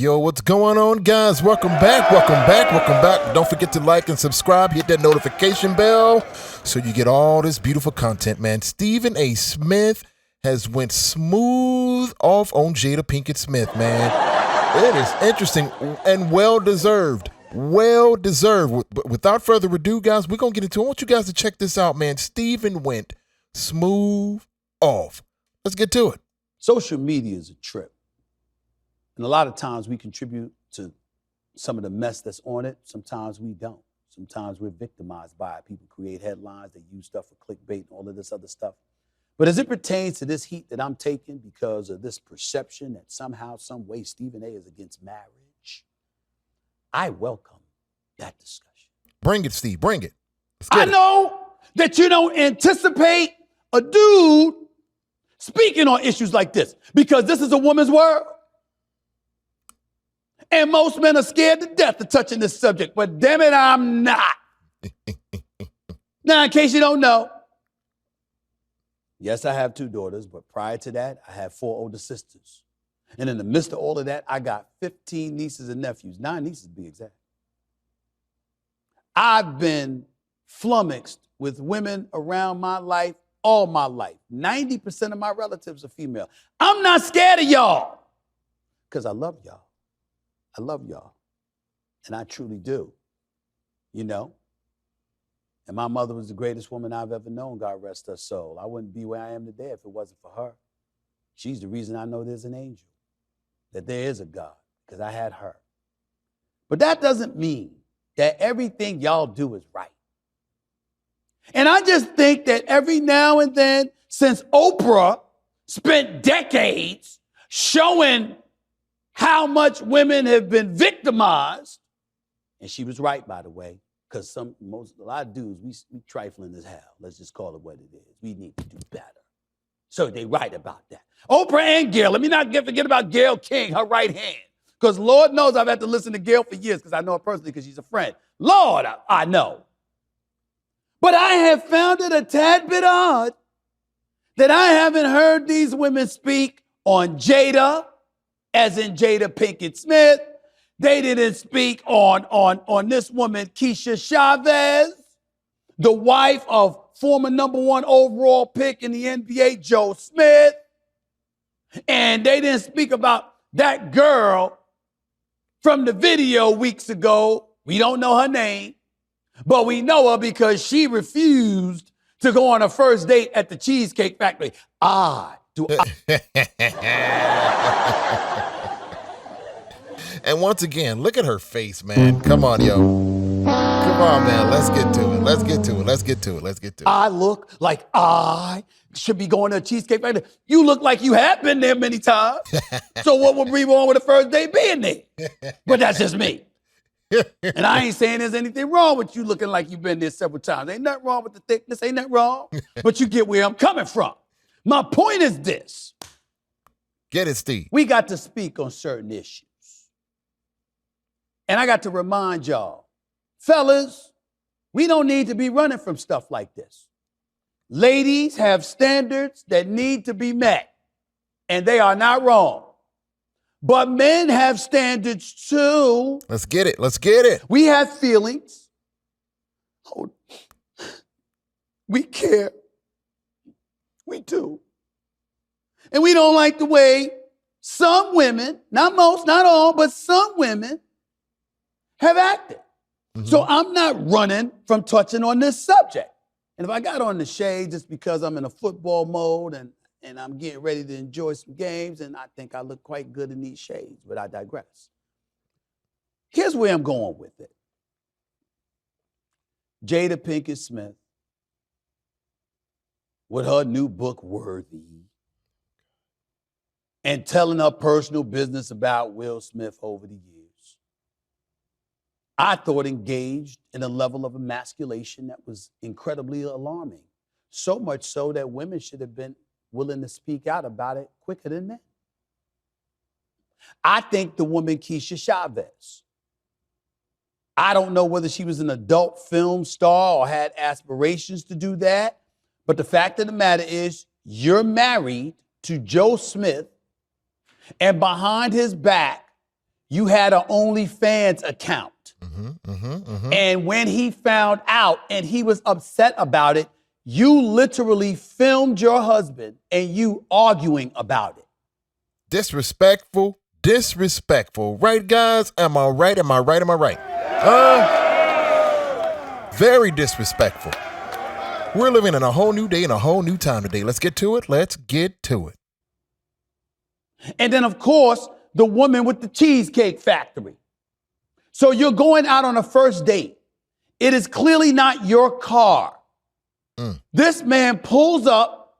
Yo, what's going on, guys? Welcome back. Don't forget to like and subscribe. Hit that notification bell so you get all this beautiful content, man. Stephen A. Smith has went smooth off on Jada Pinkett Smith, man. It is interesting and well-deserved. But without further ado, guys, we're going to get into it. I want you guys to check this out, man. Stephen went smooth off. Let's get to it. Social media is a trip. And a lot of times we contribute to some of the mess that's on it. Sometimes we don't. Sometimes we're victimized by it. People create headlines. They use stuff for clickbait and all of this other stuff. But as it pertains to this heat that I'm taking because of this perception that somehow, some way, Stephen A. is against marriage, I welcome that discussion. Bring it, Steve. Bring it. I know that you don't anticipate a dude speaking on issues like this because this is a woman's world. And most men are scared to death of touching this subject, but damn it, I'm not. Now, in case you don't know, yes, I have 2 daughters, but prior to that, I had 4 older sisters. And in the midst of all of that, I got 15 nieces and nephews, 9 nieces to be exact. I've been flummoxed with women around my life all my life. 90% of my relatives are female. I'm not scared of y'all because I love y'all. I love y'all, and I truly do, you know? And my mother was the greatest woman I've ever known, God rest her soul. I wouldn't be where I am today if it wasn't for her. She's the reason I know there's an angel, that there is a God, because I had her. But that doesn't mean that everything y'all do is right. And I just think that every now and then, since Oprah spent decades showing how much women have been victimized, and she was right, by the way, because a lot of dudes, we trifling as hell. Let's just call it what it is. We need to do better. So they right about that. Oprah and Gail. Let me not forget about Gail King, her right hand, because Lord knows I've had to listen to Gail for years because I know her personally because she's a friend. Lord, I know. But I have found it a tad bit odd that I haven't heard these women speak on Jada, as in Jada Pinkett Smith. They didn't speak on this woman, Keisha Chavez, the wife of former #1 overall pick in the NBA, Joe Smith. And they didn't speak about that girl from the video weeks ago. We don't know her name, but we know her because she refused to go on a first date at the Cheesecake Factory. And once again, look at her face, man. Come on, yo. Come on, man. Let's get to it. I look like I should be going to a Cheesecake Factory. You look like you have been there many times. So what would be wrong with the first date being there? But that's just me. And I ain't saying there's anything wrong with you looking like you've been there several times. Ain't nothing wrong with the thickness. Ain't nothing wrong. But you get where I'm coming from. My point is this. Get it, Steve. We got to speak on certain issues. And I got to remind y'all, fellas, we don't need to be running from stuff like this. Ladies have standards that need to be met, and they are not wrong. But men have standards too. Let's get it. We have feelings. We care. We do. And we don't like the way some women, not most, not all, but some women have acted. Mm-hmm. So I'm not running from touching on this subject. And if I got on the shade just because I'm in a football mode and I'm getting ready to enjoy some games, and I think I look quite good in these shades, but I digress. Here's where I'm going with it. Jada Pinkett Smith, with her new book, Worthy, and telling her personal business about Will Smith over the years, I thought engaged in a level of emasculation that was incredibly alarming. So much so that women should have been willing to speak out about it quicker than men. I think the woman Keisha Chavez, I don't know whether she was an adult film star or had aspirations to do that, but the fact of the matter is you're married to Joe Smith, and behind his back, you had an OnlyFans account. And when he found out and he was upset about it, you literally filmed your husband and you arguing about it. Disrespectful. Right, guys? Am I right? Very disrespectful. We're living in a whole new day and a whole new time today. Let's get to it. And then, of course, the woman with the Cheesecake Factory. So you're going out on a first date. It is clearly not your car. This man pulls up.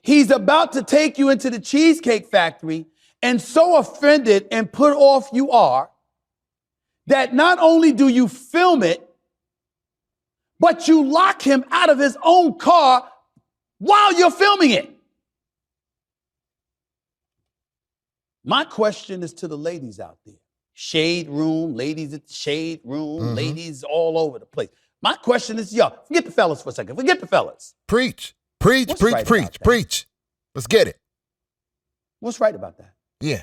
He's about to take you into the Cheesecake Factory, and so offended and put off you are that not only do you film it, but you lock him out of his own car while you're filming it. My question is to the ladies out there. Shade room, ladies at the shade room, ladies all over the place. My question is, y'all, forget the fellas for a second. Forget the fellas. Preach. Let's get it. What's right about that? Yeah.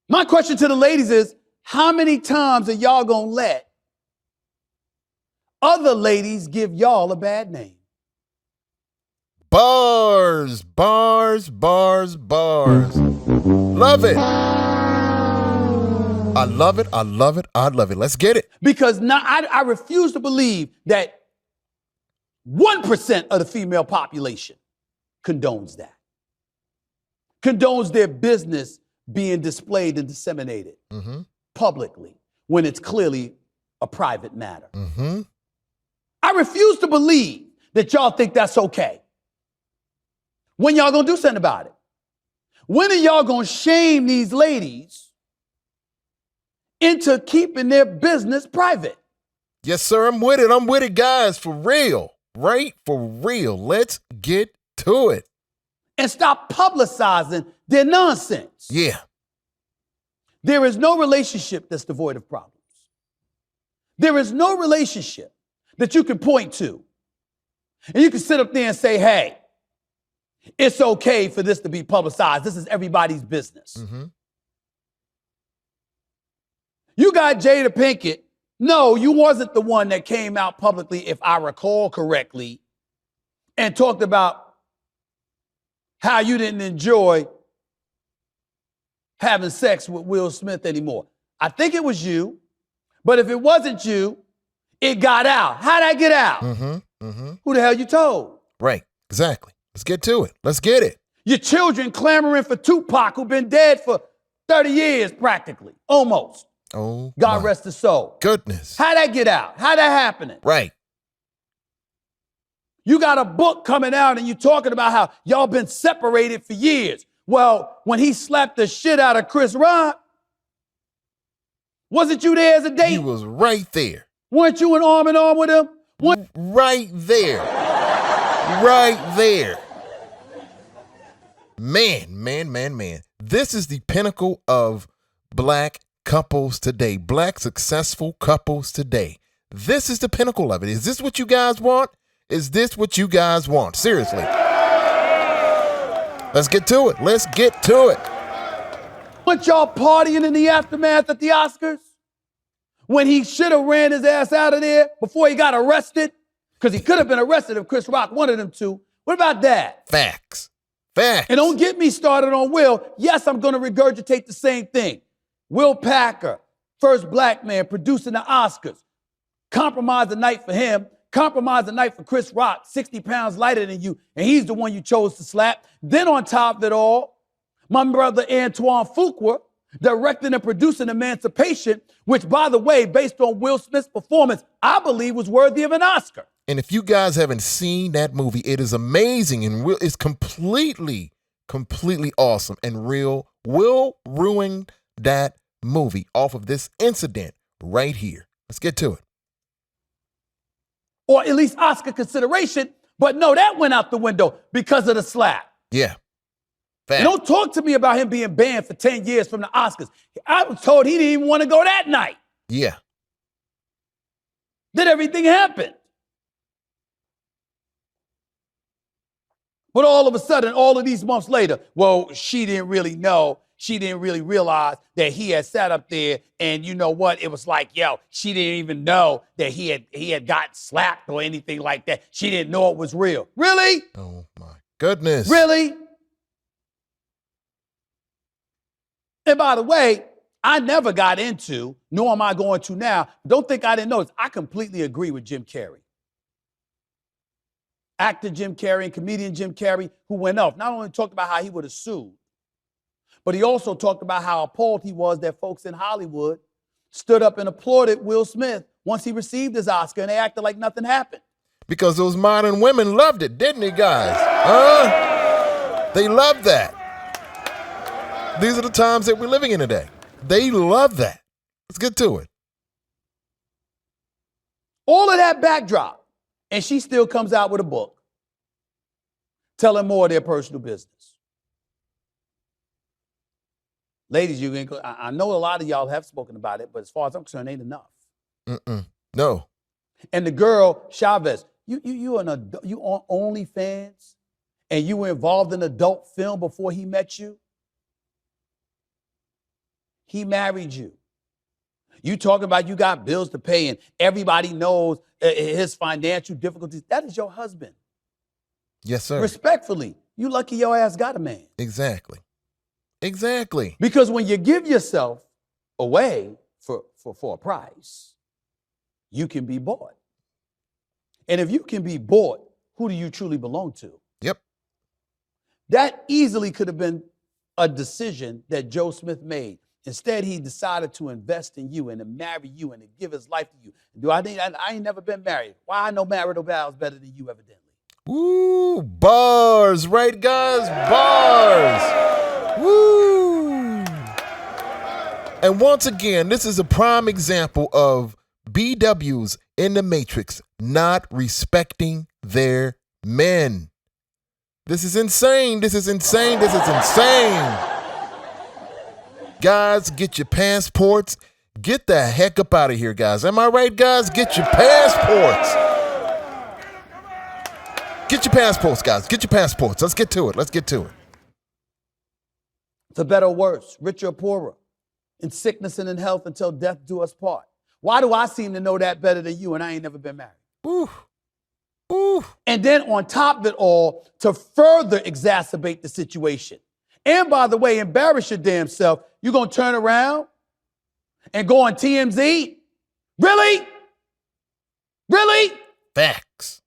My question to the ladies is, how many times are y'all gonna let other ladies give y'all a bad name? Bars. Love it. I love it. Let's get it. Because now I refuse to believe that 1% of the female population condones that. Condones their business being displayed and disseminated publicly when it's clearly a private matter. I refuse to believe that y'all think that's okay. When y'all gonna do something about it? When are y'all gonna shame these ladies into keeping their business private? Yes, sir. I'm with it, guys. For real. Right? For real. Let's get to it. And stop publicizing their nonsense. Yeah. There is no relationship that's devoid of problems. There is no relationship that you can point to. And you can sit up there and say, hey, it's okay for this to be publicized. This is everybody's business. You got Jada Pinkett. No, you wasn't the one that came out publicly, if I recall correctly, and talked about how you didn't enjoy having sex with Will Smith anymore. I think it was you, but if it wasn't you, it got out. How'd that get out? Who the hell you told? Right, exactly. Let's get to it. Let's get it. Your children clamoring for Tupac, who've been dead for 30 years practically, almost. Oh, God rest his soul. Goodness. How'd that get out? How'd that happen? Right. You got a book coming out and you talking about how y'all been separated for years. Well, when he slapped the shit out of Chris Rock, wasn't you there as a date? He was right there. Weren't you arm in arm with him? Right there. Right there. Man. This is the pinnacle of black couples today. Black successful couples today. This is the pinnacle of it. Is this what you guys want? Is this what you guys want? Seriously. Let's get to it. Want y'all partying in the aftermath at the Oscars? When he should have ran his ass out of there before he got arrested? Because he could have been arrested if Chris Rock wanted him to. What about that? Facts. And don't get me started on Will. Yes, I'm going to regurgitate the same thing. Will Packer, first black man producing the Oscars. Compromise the night for him. Compromise the night for Chris Rock, 60 pounds lighter than you, and he's the one you chose to slap. Then on top of it all, my brother Antoine Fuqua, directing and producing Emancipation, which, by the way, based on Will Smith's performance, I believe was worthy of an Oscar. And if you guys haven't seen that movie, it is amazing and it's completely awesome. And Will ruined that movie off of this incident right here. Let's get to it. Or at least Oscar consideration, but no, that went out the window because of the slap. Yeah. And don't talk to me about him being banned for 10 years from the Oscars. I was told he didn't even want to go that night. Yeah. Then everything happened. But all of a sudden, all of these months later, well, she didn't really know. she didn't really realize that he had sat up there, and you know what? It was like, yo, she didn't even know that he had got slapped or anything like that. She didn't know it was real. Really? Oh my goodness. Really? And by the way, I never got into, nor am I going to now. Don't think I didn't know this. I completely agree with Jim Carrey. Actor Jim Carrey and comedian Jim Carrey, who went off, not only talked about how he would have sued, but he also talked about how appalled he was that folks in Hollywood stood up and applauded Will Smith once he received his Oscar, and they acted like nothing happened. Because those modern women loved it, didn't they, guys? They loved that. These are the times that we're living in today. They love that. Let's get to it. All of that backdrop, and she still comes out with a book telling more of their personal business. Ladies, I know a lot of y'all have spoken about it, but as far as I'm concerned, ain't enough. No. And the girl, Chavez, you on OnlyFans, and you were involved in adult film before he met you? He married you. You talking about you got bills to pay and everybody knows his financial difficulties. That is your husband. Yes, sir. Respectfully, you lucky your ass got a man. Exactly. Because when you give yourself away for a price, you can be bought. And if you can be bought, who do you truly belong to? Yep. That easily could have been a decision that Joe Smith made. Instead, he decided to invest in you and to marry you and to give his life to you. I ain't never been married. Why I know marital vows better than you, evidently. Ooh, bars, right, guys? Bars. Woo. And once again, this is a prime example of BWs in the Matrix not respecting their men. This is insane. Guys, get your passports. Get the heck up out of here, guys. Am I right, guys? Get your passports. Get your passports, guys. Get your passports. Let's get to it. For better or worse, richer or poorer, in sickness and in health until death do us part. Why do I seem to know that better than you and I ain't never been married? Ooh. And then on top of it all, to further exacerbate the situation, and by the way, embarrass your damn self, you gonna turn around and go on TMZ? Really? Facts.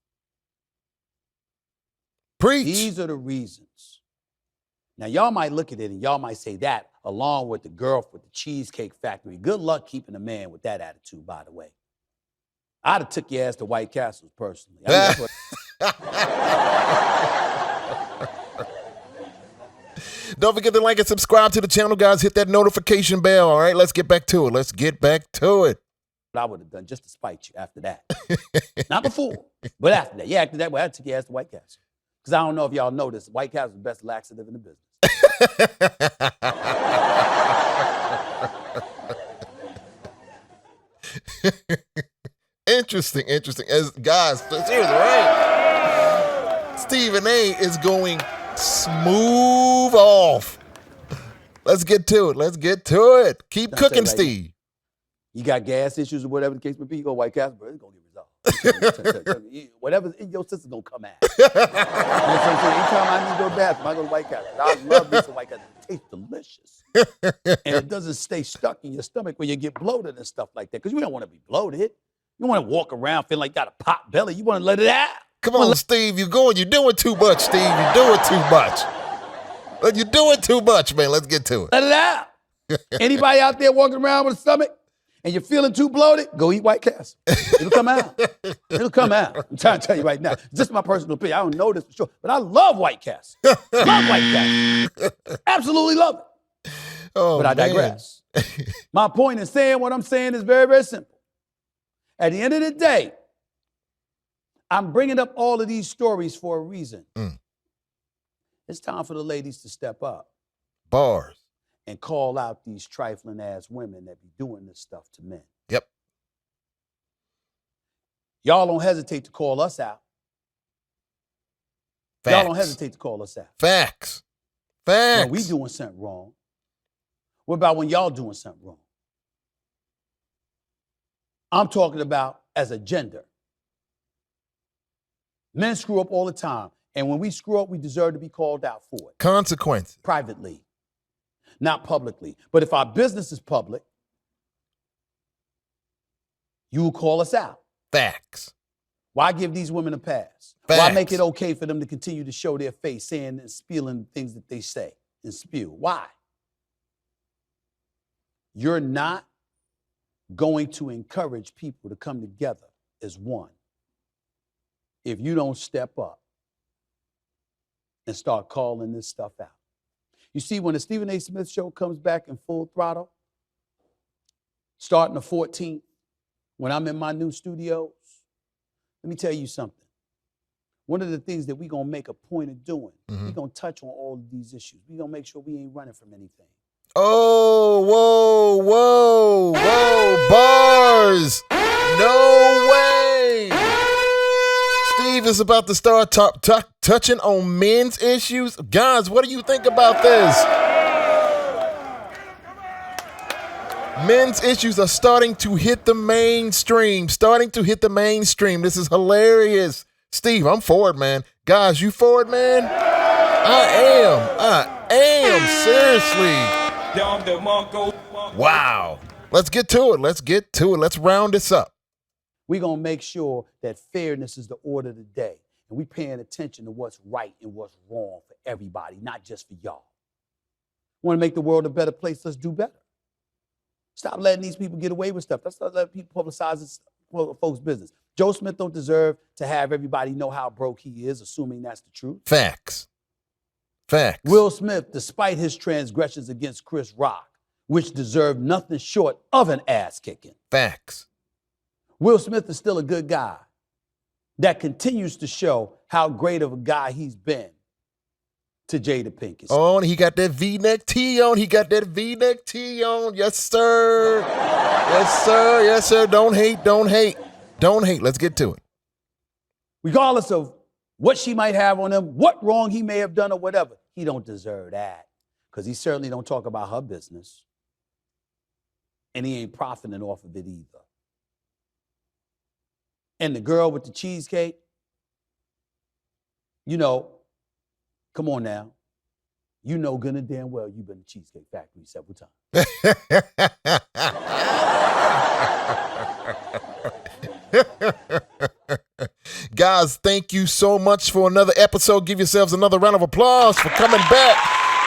Preach. These are the reasons. Now, y'all might look at it and y'all might say that, along with the girl with the Cheesecake Factory. Good luck keeping a man with that attitude, by the way. I'd have took your ass to White Castles personally. Don't forget to like and subscribe to the channel, guys. Hit that notification bell, all right? Let's get back to it. I would have done just to spite you after that. Not before, but after that. Yeah, after that, I took your ass to White Castle. Because I don't know if y'all know this, White Castle is the best laxative in the business. Interesting. As guys, seriously, right? Stephen A is going smooth off. Let's get to it. Keep cooking, Steve. You got gas issues or whatever the case may be, you go to White Castle, bro, it's going to get resolved. Whatever's in your system going to come out. You know what I'm saying? Anytime I need to go to the bathroom, I go to White Castle. I love this White Castle. It tastes delicious. And it doesn't stay stuck in your stomach when you get bloated and stuff like that. Because you don't want to be bloated. You want to walk around feeling like you got a pot belly. You want to let it out. Come on, Steve. You're doing too much, Steve. You're doing too much, man. Let's get to it. Let it out. Anybody out there walking around with a stomach and you're feeling too bloated, go eat White Castle. It'll come out. I'm trying to tell you right now. It's just my personal opinion. I don't know this for sure, but I love White Castle. Love White Castle. Absolutely love it. Oh, but I digress. My point in saying what I'm saying is very, very simple. At the end of the day, I'm bringing up all of these stories for a reason. It's time for the ladies to step up. Bars. And call out these trifling ass women that be doing this stuff to men. Yep. Y'all don't hesitate to call us out. Facts. Y'all don't hesitate to call us out. Facts. When we doing something wrong, What about when y'all doing something wrong? I'm talking about as a gender. Men screw up all the time. And when we screw up, we deserve to be called out for it. Consequences. Privately, not publicly. But if our business is public, you will call us out. Facts. Why give these women a pass? Facts. Why make it okay for them to continue to show their face, saying and spewing things that they say and spew? Why? You're not going to encourage people to come together as one if you don't step up and start calling this stuff out. You see, when the Stephen A. Smith show comes back in full throttle, starting the 14th, when I'm in my new studios, let me tell you something. One of the things that we're going to make a point of doing, we're going to touch on all of these issues. We're going to make sure we ain't running from anything. Oh, whoa, bars. No way. Steve is about to start touching on men's issues. Guys, what do you think about this? Men's issues are starting to hit the mainstream. This is hilarious. Steve, I'm for it, man. Guys, you for it, man? I am. Seriously. Wow. Let's get to it. Let's round this up. We're going to make sure that fairness is the order of the day. And we paying attention to what's right and what's wrong for everybody, not just for y'all. Want to make the world a better place? Let's do better. Stop letting these people get away with stuff. Let's not let people publicize folks' business. Joe Smith don't deserve to have everybody know how broke he is, assuming that's the truth. Facts. Will Smith, despite his transgressions against Chris Rock, which deserved nothing short of an ass kicking. Facts. Will Smith is still a good guy that continues to show how great of a guy he's been to Jada Pinkett Smith. Oh, and he got that V-neck tee on. Yes, sir. Yes, sir. Don't hate. Let's get to it. Regardless of what she might have on him, what wrong he may have done or whatever, he don't deserve that because he certainly don't talk about her business. And he ain't profiting off of it either. And the girl with the cheesecake, come on now. You know good and damn well you've been to Cheesecake Factory several times. Guys, thank you so much for another episode. Give yourselves another round of applause for coming back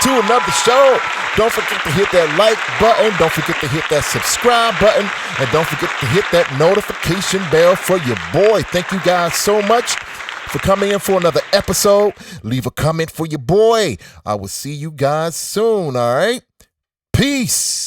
to another show. Don't forget to hit that like button. Don't forget to hit that subscribe button. And don't forget to hit that notification bell for your boy. Thank you guys so much for coming in for another episode. Leave a comment for your boy. I will see you guys soon, all right? Peace.